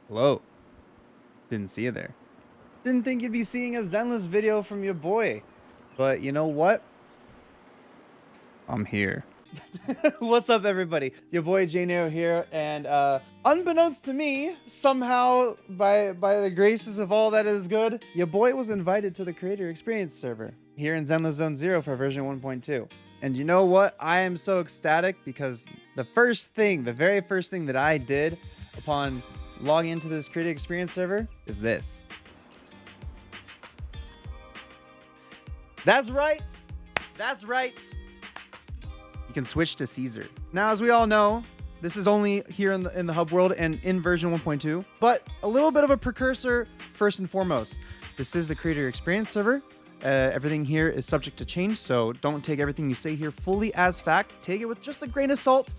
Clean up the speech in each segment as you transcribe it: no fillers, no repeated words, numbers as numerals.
Hello. Didn't see you there. Didn't think you'd be seeing a Zenless video from your boy. But you know what? I'm here. What's up, everybody? Your boy Jayniro here, and unbeknownst to me, somehow by the graces of all that is good, your boy was invited to the Creator Experience server here in Zenless Zone 0 for version 1.2. And you know what? I am so ecstatic because the very first thing that I did upon logging into this Creator Experience server is this. That's right. That's right. You can switch to Caesar. Now, as we all know, this is only here in the hub world and in version 1.2, but a little bit of a precursor first and foremost. This is the Creator Experience server. Everything here is subject to change, so don't take everything you say here fully as fact. Take it with just a grain of salt.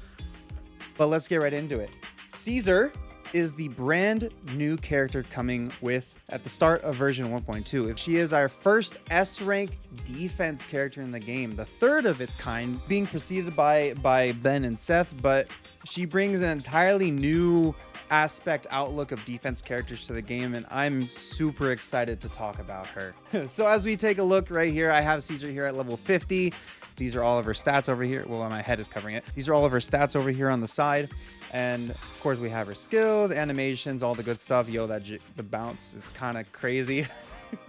But let's get right into it. Caesar is the brand new character coming with at the start of version 1.2. If she is our first S rank defense character in the game, the third of its kind, being preceded by Ben and Seth, but she brings an entirely new aspect outlook of defense characters to the game, and I'm super excited to talk about her. So as we take a look right here, I have Caesar here at level 50. These are all of her stats over here. Well, my head is covering it. These are all of her stats over here on the side. And of course we have her skills, animations, all the good stuff. Yo, the bounce is kind of crazy.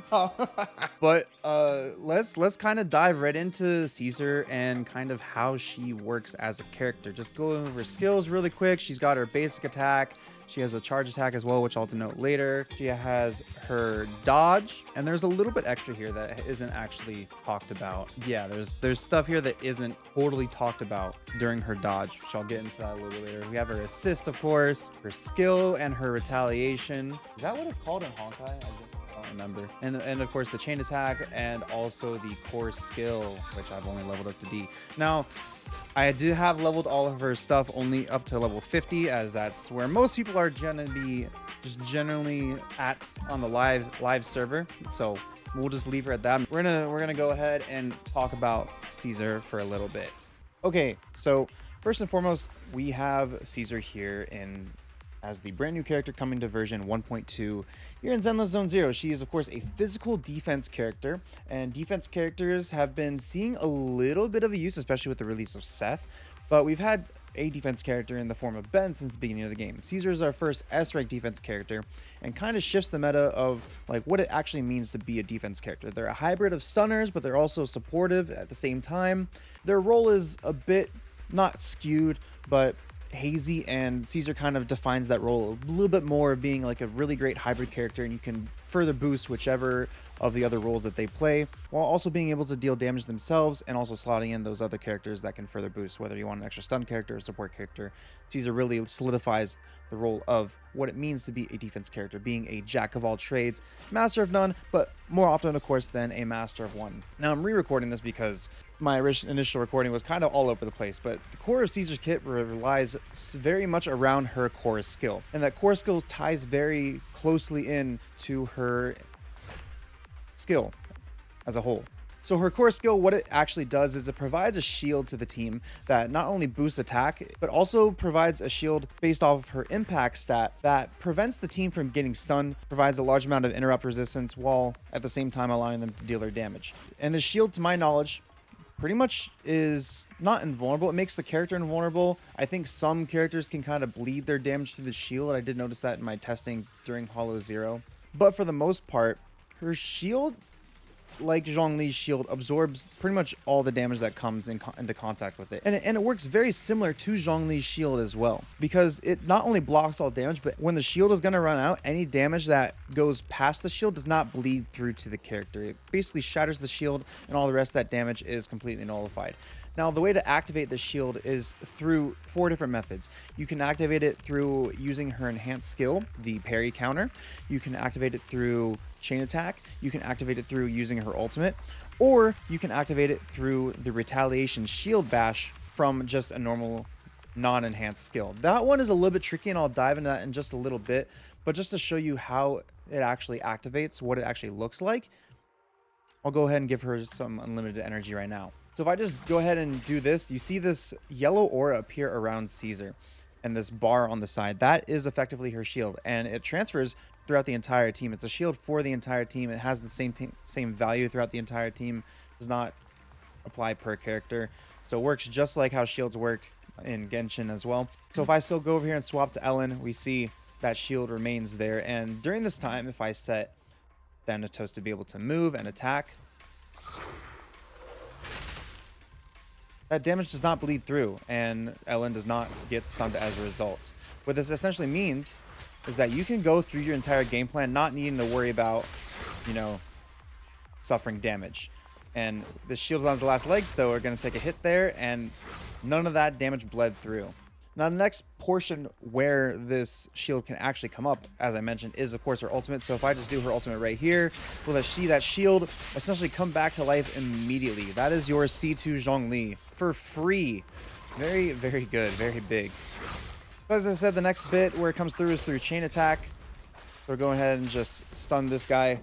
But let's kind of dive right into Caesar and kind of how she works as a character. Just go over her skills really quick. She's got her basic attack. She has a charge attack as well, which I'll denote later. She has her dodge, and there's a little bit extra here that isn't actually talked about. Yeah, there's stuff here that isn't totally talked about during her dodge, which I'll get into that a little bit later. We have her assist, of course, her skill, and her retaliation. Is that what it's called in Honkai? I don't remember. And of course the chain attack, and also the core skill, which I've only leveled up to D. Now, I do have leveled all of her stuff only up to level 50, as that's where most people are gonna be just generally at on the live server. So we'll just leave her at that. We're gonna go ahead and talk about Caesar for a little bit. Okay, so first and foremost, we have Caesar here in as the brand new character coming to version 1.2 here in Zenless Zone 0. She is, of course, a physical defense character, and defense characters have been seeing a little bit of a use, especially with the release of Seth, but we've had a defense character in the form of Ben since the beginning of the game. Caesar is our first S-rank defense character and kind of shifts the meta of like what it actually means to be a defense character. They're a hybrid of stunners, but they're also supportive at the same time. Their role is a bit not skewed, but hazy, and Caesar kind of defines that role a little bit more, of being like a really great hybrid character, and you can further boost whichever of the other roles that they play, while also being able to deal damage themselves and also slotting in those other characters that can further boost, whether you want an extra stun character or support character. Caesar really solidifies the role of what it means to be a defense character, being a jack of all trades, master of none, but more often, of course, than a master of one. Now, I'm re-recording this because my initial recording was kind of all over the place, but the core of Caesar's kit relies very much around her core skill, and that core skill ties very closely in to her skill as a whole. So her core skill, what it actually does is it provides a shield to the team that not only boosts attack, but also provides a shield based off of her impact stat that prevents the team from getting stunned, provides a large amount of interrupt resistance, while at the same time allowing them to deal their damage. And the shield, to my knowledge, pretty much is not invulnerable. It makes the character invulnerable. I think some characters can kind of bleed their damage through the shield. I did notice that in my testing during Hollow Zero. But for the most part, her shield, like Zhongli's shield, absorbs pretty much all the damage that comes into contact with it. And it works very similar to Zhongli's shield as well, because it not only blocks all damage, but when the shield is going to run out, any damage that goes past the shield does not bleed through to the character. It basically shatters the shield, and all the rest of that damage is completely nullified. Now, the way to activate the shield is through 4 different methods. You can activate it through using her enhanced skill, the parry counter. You can activate it through chain attack. You can activate it through using her ultimate, or you can activate it through the retaliation shield bash from just a normal non-enhanced skill. That one is a little bit tricky, and I'll dive into that in just a little bit, but just to show you how it actually activates, what it actually looks like, I'll go ahead and give her some unlimited energy right now. So if I just go ahead and do this, you see this yellow aura appear around Caesar. and this bar on the side, that is effectively her shield, and it transfers throughout the entire team. It's a shield for the entire team. It has the same value throughout the entire team. Does not apply per character, so it works just like how shields work in Genshin as well. So if I still go over here and swap to Ellen, we see that shield remains there, and during this time, if I set Thanatos to be able to move and attack, that damage does not bleed through, and Ellen does not get stunned as a result. What this essentially means is that you can go through your entire game plan not needing to worry about, you know, suffering damage. And the shield's on the last leg, so we're going to take a hit there, and none of that damage bled through. Now, the next portion where this shield can actually come up, as I mentioned, is, of course, her ultimate. So if I just do her ultimate right here, we'll see that shield essentially come back to life immediately. That is your C2 Zhongli for free. Very, very good. Very big. So as I said, the next bit where it comes through is through chain attack. So we're going ahead and just stun this guy.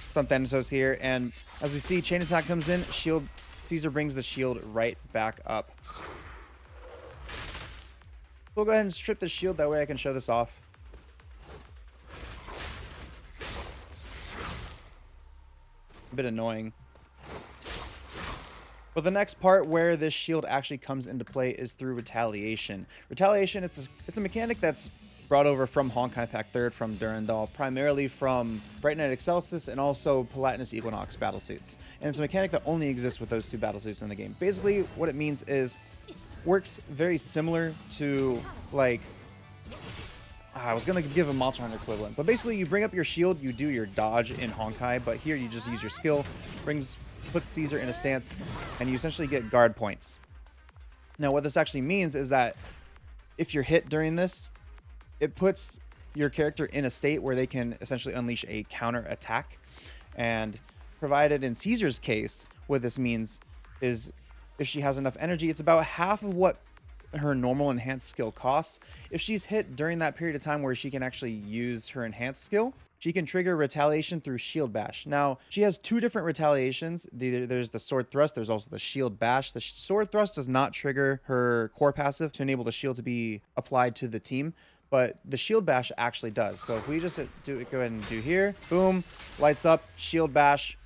Stun Thanatos here. And as we see, chain attack comes in. Caesar brings the shield right back up. We'll go ahead and strip the shield, that way I can show this off. A bit annoying. But the next part where this shield actually comes into play is through retaliation. Retaliation, it's a mechanic that's brought over from Honkai Pack 3rd, from Durandal, primarily from Bright Knight Excelsis and also Palatinus Equinox battlesuits. And it's a mechanic that only exists with those two battlesuits in the game. Basically, what it means is works very similar to, like, I was gonna give a Monster Hunter equivalent, but basically you bring up your shield, you do your dodge in Honkai, but here you just use your skill, puts Caesar in a stance, and you essentially get guard points. Now what this actually means is that if you're hit during this, it puts your character in a state where they can essentially unleash a counter attack. And provided in Caesar's case, what this means is if she has enough energy, it's about half of what her normal enhanced skill costs. If she's hit during that period of time where she can actually use her enhanced skill, she can trigger retaliation through shield bash. Now, she has two different retaliations. There's the sword thrust, there's also the shield bash. The sword thrust does not trigger her core passive to enable the shield to be applied to the team, but the shield bash actually does. So if we just go ahead and do here, boom, lights up, shield bash.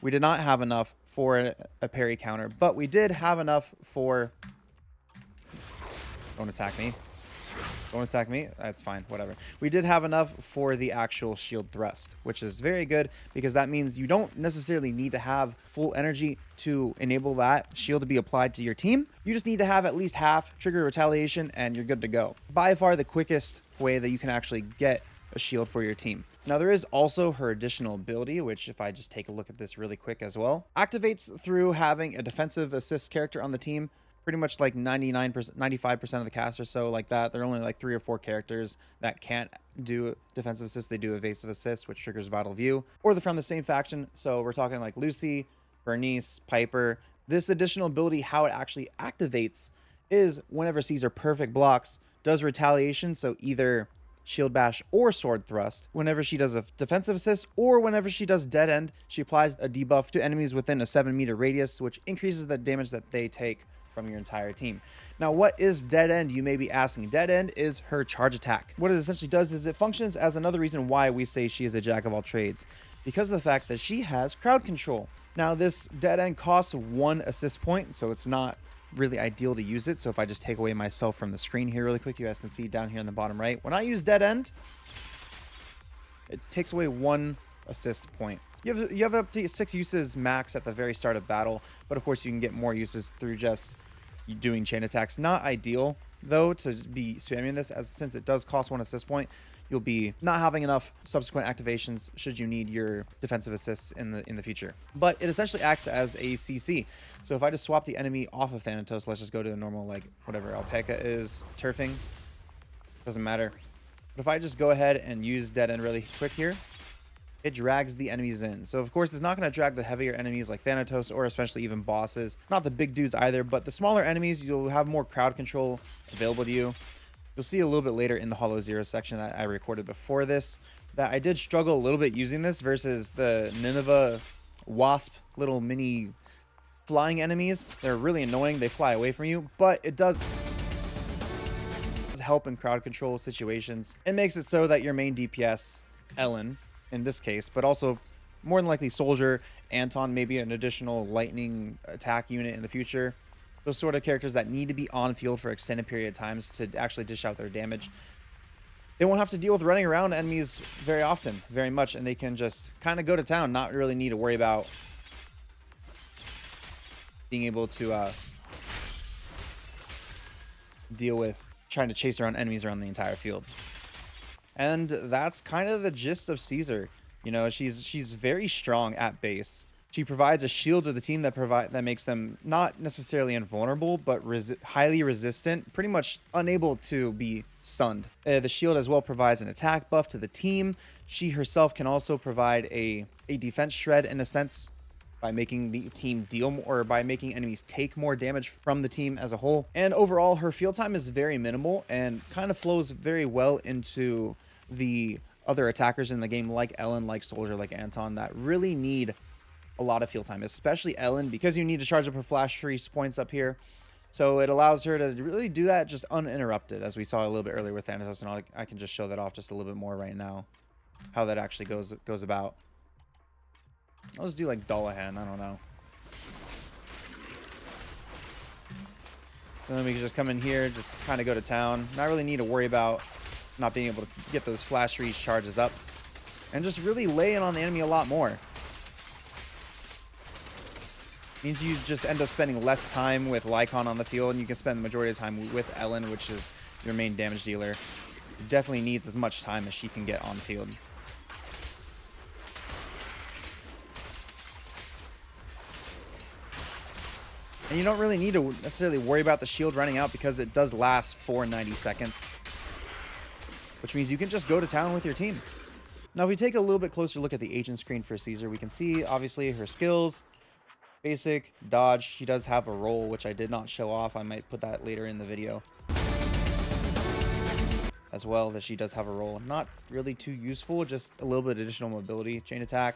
We did not have enough for a parry counter, but we did have enough for... Don't attack me. Don't attack me. That's fine. Whatever. We did have enough for the actual shield thrust, which is very good because that means you don't necessarily need to have full energy to enable that shield to be applied to your team. You just need to have at least half, trigger retaliation, and you're good to go. By far the quickest way that you can actually get a shield for your team. Now there is also her additional ability, which if I just take a look at this really quick as well, activates through having a defensive assist character on the team. Pretty much like 99%, 95% of the cast or so like that. There are only like 3 or 4 characters that can't do defensive assist. They do evasive assist, which triggers vital view, or they're from the same faction. So we're talking like Lucy, Bernice, Piper. This additional ability, how it actually activates is whenever Caesar perfect blocks, does retaliation. So either shield bash or sword thrust. Whenever she does a defensive assist or whenever she does dead end, she applies a debuff to enemies within a 7-meter radius, which increases the damage that they take from your entire team. Now, what is dead end, you may be asking? Dead end is her charge attack. What it essentially does is it functions as another reason why we say she is a jack of all trades, because of the fact that she has crowd control. Now, this dead end costs 1 assist point, so it's not really ideal to use it. So if I just take away myself from the screen here really quick, you guys can see down here in the bottom right, when I use dead end, it takes away 1 assist point. You have up to 6 uses max at the very start of battle, but of course you can get more uses through just doing chain attacks. Not ideal though to be spamming this, as since it does cost 1 assist point, you'll be not having enough subsequent activations should you need your defensive assists in the future. But it essentially acts as a CC. So if I just swap the enemy off of Thanatos, let's just go to a normal, like whatever Alpaca is turfing, doesn't matter. But if I just go ahead and use dead end really quick here, it drags the enemies in. So of course it's not going to drag the heavier enemies like Thanatos, or especially even bosses, not the big dudes either, but the smaller enemies, you'll have more crowd control available to you. You'll see a little bit later in the Hollow Zero section that I recorded before this that I did struggle a little bit using this versus the Nineveh Wasp little mini flying enemies. They're really annoying. They fly away from you, but it does help in crowd control situations. It makes it so that your main DPS, Ellen, in this case, but also more than likely Soldier, Anton, maybe an additional lightning attack unit in the future. Those sort of characters that need to be on field for extended period of times to actually dish out their damage. They won't have to deal with running around enemies very often, very much, and they can just kind of go to town, not really need to worry about being able to deal with trying to chase around enemies around the entire field. And that's kind of the gist of Caesar. You know, she's very strong at base. She provides a shield to the team that makes them not necessarily invulnerable, but highly resistant, pretty much unable to be stunned. The shield as well provides an attack buff to the team. She herself can also provide a defense shred in a sense by making the team deal more, or by making enemies take more damage from the team as a whole. And overall, her field time is very minimal and kind of flows very well into the other attackers in the game, like Ellen, like Soldier, like Anton, that really need a lot of field time, especially Ellen, because you need to charge up her flash freeze points up here. So it allows her to really do that just uninterrupted, as we saw a little bit earlier with Thanatos, and I can just show that off just a little bit more right now, how that actually goes about. I'll just do like Dullahan, I don't know. And then we can just come in here, just kind of go to town. Not really need to worry about not being able to get those flash freeze charges up, and just really lay in on the enemy a lot more. Means you just end up spending less time with Lycon on the field, and you can spend the majority of the time with Ellen, which is your main damage dealer. Definitely needs as much time as she can get on field. And you don't really need to necessarily worry about the shield running out, because it does last for 90 seconds. Which means you can just go to town with your team. Now, if we take a little bit closer look at the agent screen for Caesar, we can see, obviously, her skills. Basic, dodge. She does have a roll, which I did not show off. I might put that later in the video. As well, that she does have a roll. Not really too useful, just a little bit additional mobility. Chain attack.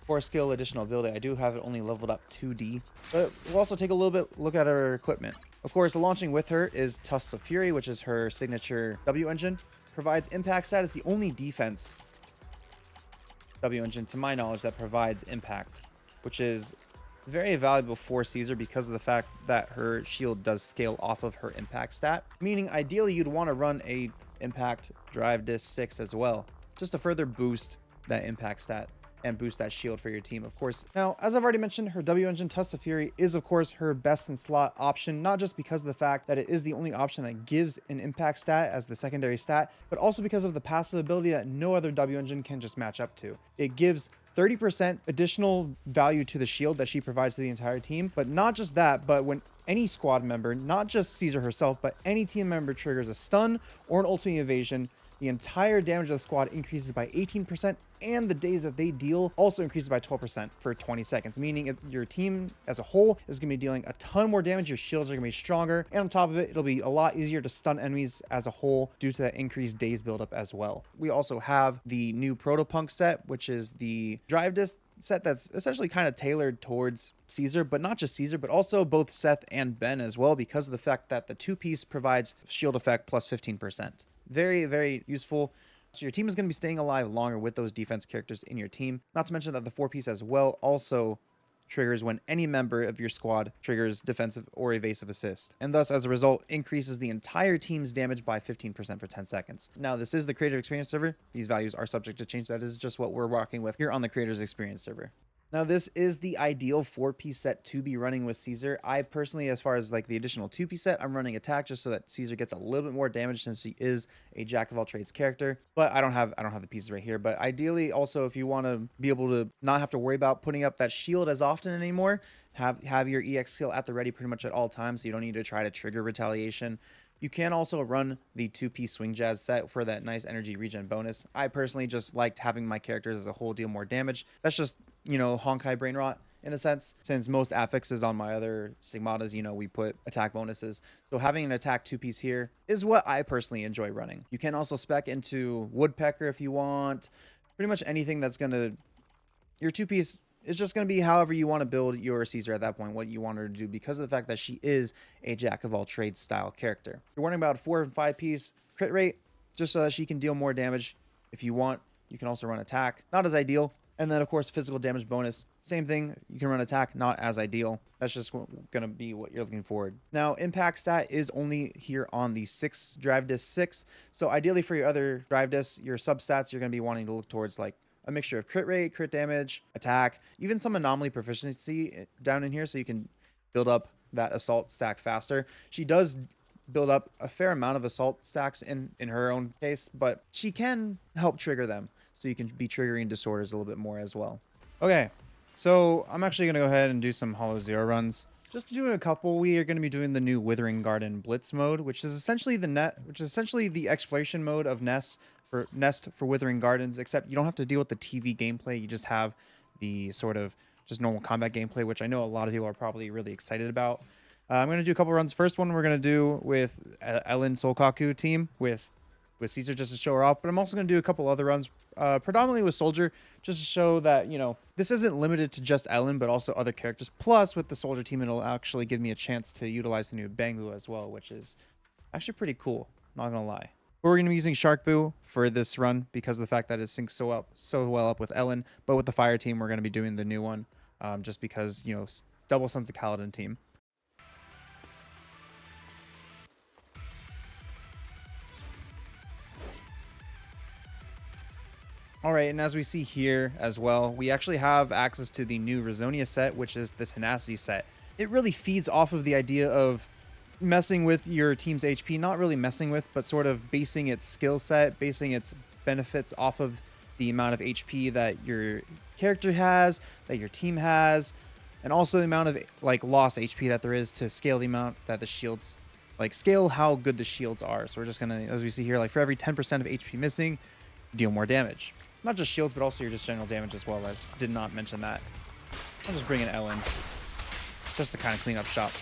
Core skill, additional ability. I do have it only leveled up 2D. But we'll also take a little bit look at her equipment. Of course, launching with her is Tusks of Fury, which is her signature W engine. Provides impact stat. It's the only defense W engine, to my knowledge, that provides impact, which is very valuable for Caesar because of the fact that her shield does scale off of her impact stat. Meaning, ideally, you'd want to run a impact drive disc 6 as well, just to further boost that impact stat and boost that shield for your team, of course. Now, as I've already mentioned, her W engine Tusks of Fury is, of course, her best in slot option, not just because of the fact that it is the only option that gives an impact stat as the secondary stat, but also because of the passive ability that no other W engine can just match up to. It gives 30% additional value to the shield that she provides to the entire team. But not just that, but when any squad member, not just Caesar herself, but any team member triggers a stun or an ultimate evasion, the entire damage of the squad increases by 18%, and the days that they deal also increases by 12% for 20 seconds, meaning your team as a whole is going to be dealing a ton more damage. Your shields are going to be stronger, and on top of it, it'll be a lot easier to stun enemies as a whole due to that increased days buildup as well. We also have the new Protopunk set, which is the drive disc set that's essentially kind of tailored towards Caesar, but not just Caesar, but also both Seth and Ben as well, because of the fact that the two-piece provides shield effect plus 15%. Very, very useful. So your team is going to be staying alive longer with those defense characters in your team. Not to mention that the 4-piece as well also triggers when any member of your squad triggers defensive or evasive assist, and thus as a result increases the entire team's damage by 15% for 10 seconds. Now, this is the creator experience server. These values are subject to change. That is just what we're rocking with here on the creators experience server. Now, this is the ideal 4-piece set to be running with Caesar. I personally, as far as like the additional 2-piece set, I'm running attack just so that Caesar gets a little bit more damage since she is a jack of all trades character. But I don't have the pieces right here. But ideally, also, if you want to be able to not have to worry about putting up that shield as often anymore, have your EX skill at the ready pretty much at all times, so you don't need to try to trigger retaliation. You can also run the 2-piece Swing Jazz set for that nice energy regen bonus. I personally just liked having my characters as a whole deal more damage. That's just, you know, Honkai brain rot in a sense. Since most affixes on my other stigmatas, you know, we put attack bonuses. So having an attack 2-piece here is what I personally enjoy running. You can also spec into Woodpecker if you want. Pretty much anything that's going to... Your 2-piece it's just going to be however you want to build your Caesar at that point, what you want her to do, because of the fact that she is a jack of all trades style character. You're warning about a 4 and 5 piece crit rate, just so that she can deal more damage. If you want, you can also run attack. Not as ideal. And then, of course, physical damage bonus. Same thing. You can run attack. Not as ideal. That's just going to be what you're looking for. Now, impact stat is only here on the drive disc 6. So ideally for your other drive discs, your substats, you're going to be wanting to look towards like a mixture of crit rate, crit damage, attack, even some anomaly proficiency down in here, so you can build up that assault stack faster. She does build up a fair amount of assault stacks in her own case, but she can help trigger them. So you can be triggering disorders a little bit more as well. Okay, so I'm actually going to go ahead and do some Hollow Zero runs. Just doing a couple. We are going to be doing the new Withering Garden Blitz mode, which is essentially the exploration mode of Nest for Withering Gardens, except you don't have to deal with the TV gameplay. You just have the sort of just normal combat gameplay, which I know a lot of people are probably really excited about. I'm going to do a couple runs. First one we're going to do with Ellen Solkaku team with Caesar, just to show her off, but I'm also going to do a couple other runs, predominantly with Soldier, just to show that, you know, this isn't limited to just Ellen, but also other characters. Plus, with the Soldier team, it'll actually give me a chance to utilize the new Bangu as well, which is actually pretty cool, not going to lie. But we're going to be using Shark Boo for this run because of the fact that it syncs so well up with Ellen, but with the Fire team, we're going to be doing the new one, just because, you know, double Sons of Kaladin team. All right, and as we see here as well, we actually have access to the new Rizonia set, which is the Tenacity set. It really feeds off of the idea of messing with your team's HP, not really messing with, but sort of basing its skill set, basing its benefits off of the amount of HP that your character has, that your team has, and also the amount of like lost HP that there is to scale the amount that the shields, like scale how good the shields are. So we're just gonna, as we see here, like for every 10% of HP missing, deal more damage. Not just shields, but also your just general damage as well. I did not mention that. I'll just bring in Ellen, just to kind of clean up shop.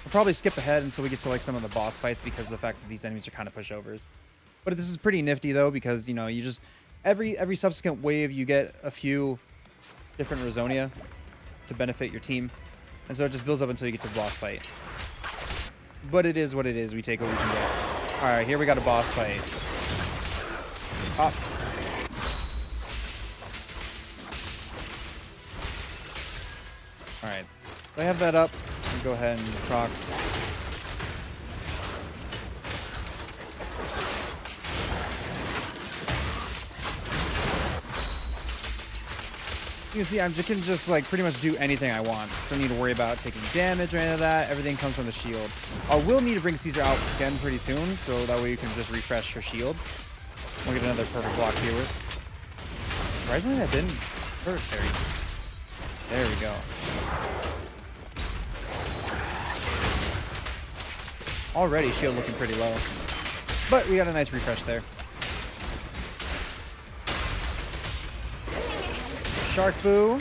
We'll probably skip ahead until we get to like some of the boss fights because of the fact that these enemies are kind of pushovers. But this is pretty nifty though, because you know, you just every subsequent wave you get a few different Rizonia to benefit your team, and so it just builds up until you get to the boss fight. But it is what it is. We take what we can get. All right, here we got a boss fight. Up. All right, so I have that up. I'll go ahead and proc. You can see I can just like pretty much do anything I want. Don't need to worry about taking damage or any of that. Everything comes from the shield. I will need to bring Caesar out again pretty soon, so that way you can just refresh her shield. We'll get another perfect block here with. Surprisingly, that didn't hurt Terry. There we go. Already shield looking pretty low, but we got a nice refresh there. Shark Boo.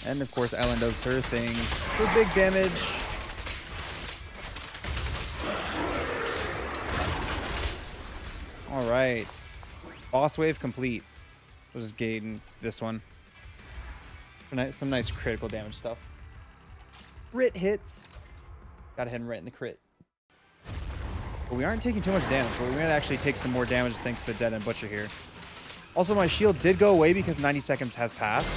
And of course Ellen does her thing for big damage. All right, boss wave complete. We'll just gain this one. Some nice critical damage stuff. Crit hits. Gotta hit him right in the crit. But we aren't taking too much damage, but we might actually take some more damage thanks to the Dead End Butcher here. Also, my shield did go away because 90 seconds has passed.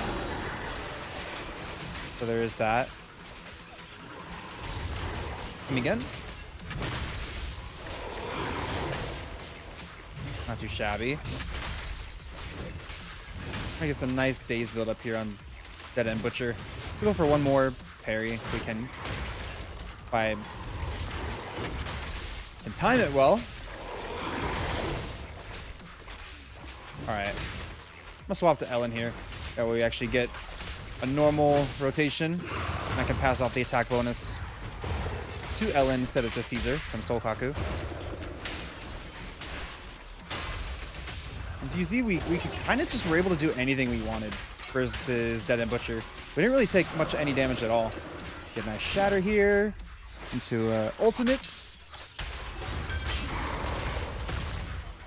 So there is that. And again. Not too shabby. I get some nice days build up here on Dead End Butcher. We'll go for one more parry if we can. And time it well. Alright. I'm gonna swap to Ellen here. That way we actually get a normal rotation. And I can pass off the attack bonus to Ellen instead of to Caesar from Solkaku. And so you see, we kind of just were able to do anything we wanted versus Dead End Butcher. We didn't really take much any damage at all. Get a nice shatter here into ultimate.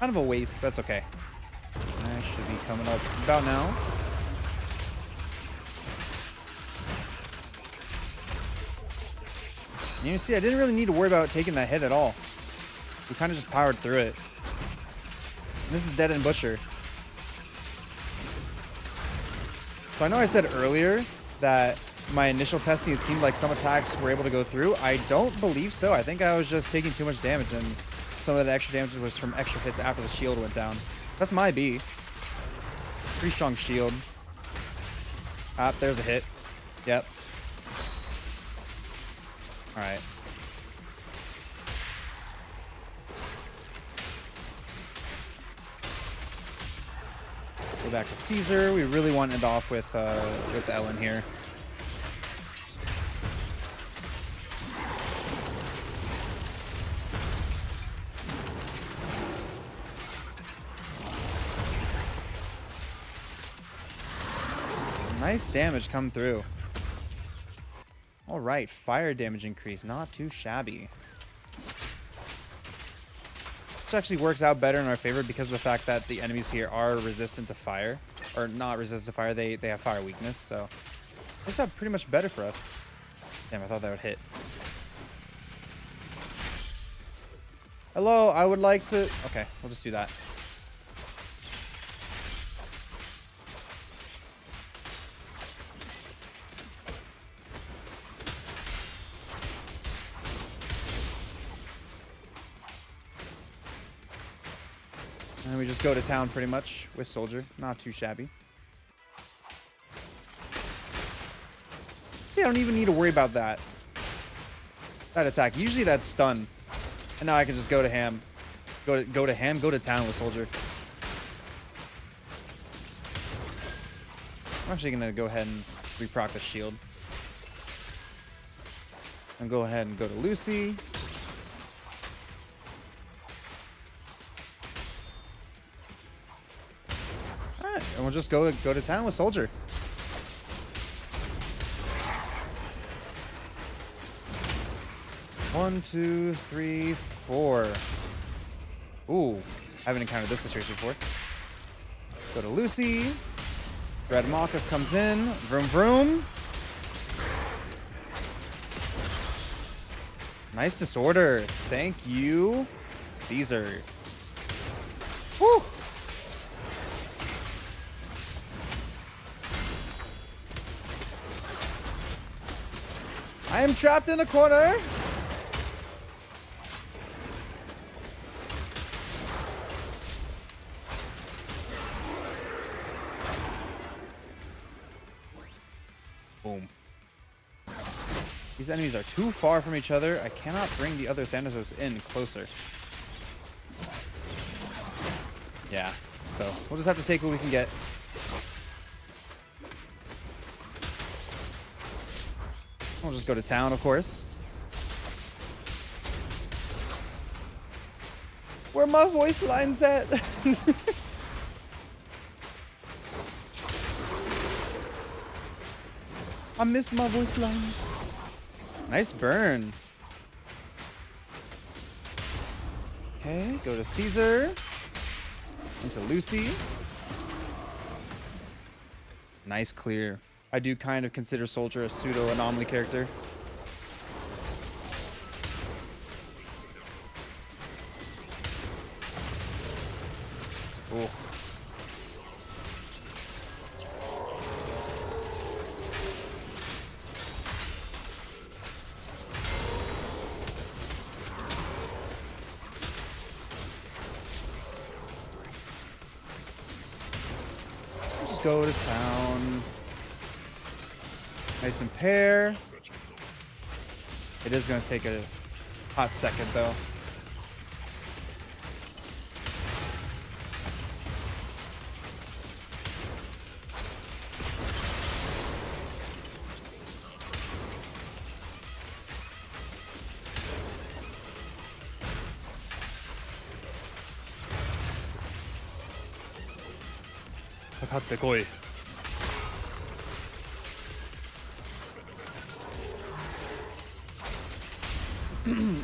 Kind of a waste, but that's okay. I should be coming up about now. And you see, I didn't really need to worry about taking that hit at all. We kind of just powered through it. And this is Dead End Butcher. So I know I said earlier that my initial testing, it seemed like some attacks were able to go through. I don't believe so. I think I was just taking too much damage, and some of that extra damage was from extra hits after the shield went down. That's my B. Pretty strong shield. Ah, there's a hit. Yep. All right. Go back to Caesar. We really want to end off with Ellen here. Nice damage come through. All right, fire damage increase, not too shabby. This actually works out better in our favor because of the fact that the enemies here are resistant to fire. Or not resistant to fire, they have fire weakness, so it works out pretty much better for us. Damn, I thought that would hit. Hello, I would like to... Okay, we'll just do that. And then we just go to town pretty much with Soldier. Not too shabby. See, I don't even need to worry about that attack. Usually that's stun. And now I can just go to ham. Go to town with Soldier. I'm actually going to go ahead and reproc the shield. And go ahead and go to Lucy. Alright, and we'll just go to town with Soldier. One, two, three, four. Ooh, I haven't encountered this situation before. Go to Lucy. Red Marcus comes in. Vroom, vroom. Nice disorder. Thank you, Caesar. Woo! I am trapped in a corner. Boom. These enemies are too far from each other. I cannot bring the other Thanatos in closer. Yeah, so we'll just have to take what we can get. We'll just go to town, of course. Where my voice lines at? I miss my voice lines. Nice burn. Okay, go to Caesar. Into Lucy. Nice clear. I do kind of consider Soldier a pseudo-anomaly character. Oh. Just go to town. Nice and pair. It is going to take a hot second, though.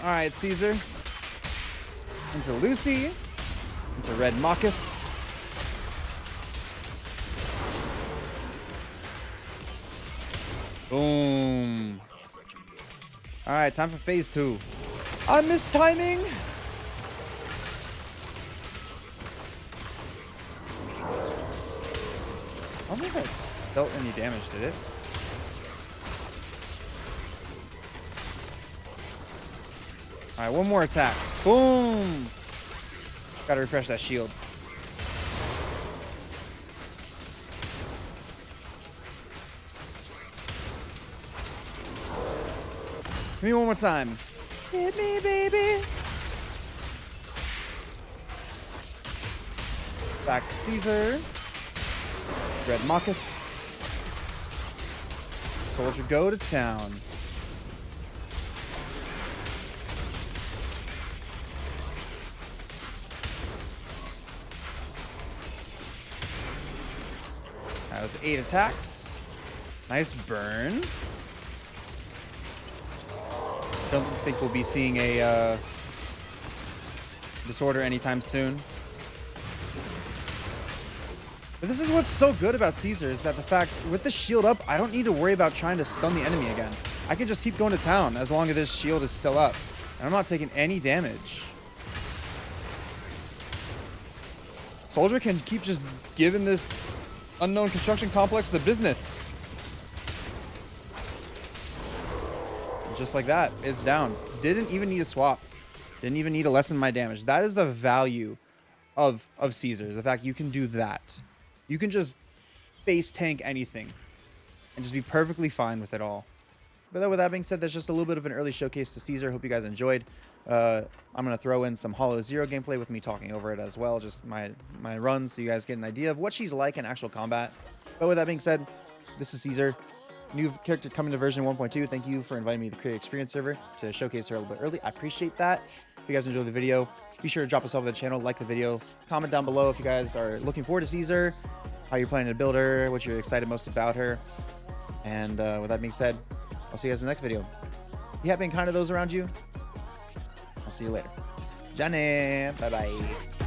All right, Caesar. Into Lucy. Into red Marcus. Boom. All right, time for phase 2. I missed timing. I don't think I dealt any damage, did it? All right, one more attack. Boom. Gotta refresh that shield. Give me one more time. Hit me, baby. Back to Caesar. Red Marcus. Soldier go to town. That was 8 attacks. Nice burn. Don't think we'll be seeing a disorder anytime soon. But this is what's so good about Caesar, is that the fact with the shield up, I don't need to worry about trying to stun the enemy again. I can just keep going to town as long as this shield is still up. And I'm not taking any damage. Soldier can keep just giving this unknown construction complex the business. Just like that, it's down. Didn't even need a swap. Didn't even need to lessen my damage. That is the value of Caesar. The fact you can do that. You can just base tank anything and just be perfectly fine with it all. But with that being said, that's just a little bit of an early showcase to Caesar. Hope you guys enjoyed. I'm going to throw in some Hollow Zero gameplay with me talking over it as well. Just my runs so you guys get an idea of what she's like in actual combat. But with that being said, this is Caesar. New character coming to version 1.2. Thank you for inviting me to the Creator Experience server to showcase her a little bit early. I appreciate that. If you guys enjoyed the video, be sure to drop a sub to the channel, like the video, comment down below if you guys are looking forward to Caesar, how you're planning to build her, what you're excited most about her. And with that being said, I'll see you guys in the next video. Be happy and kind to those around you. I'll see you later. Johnny, bye-bye.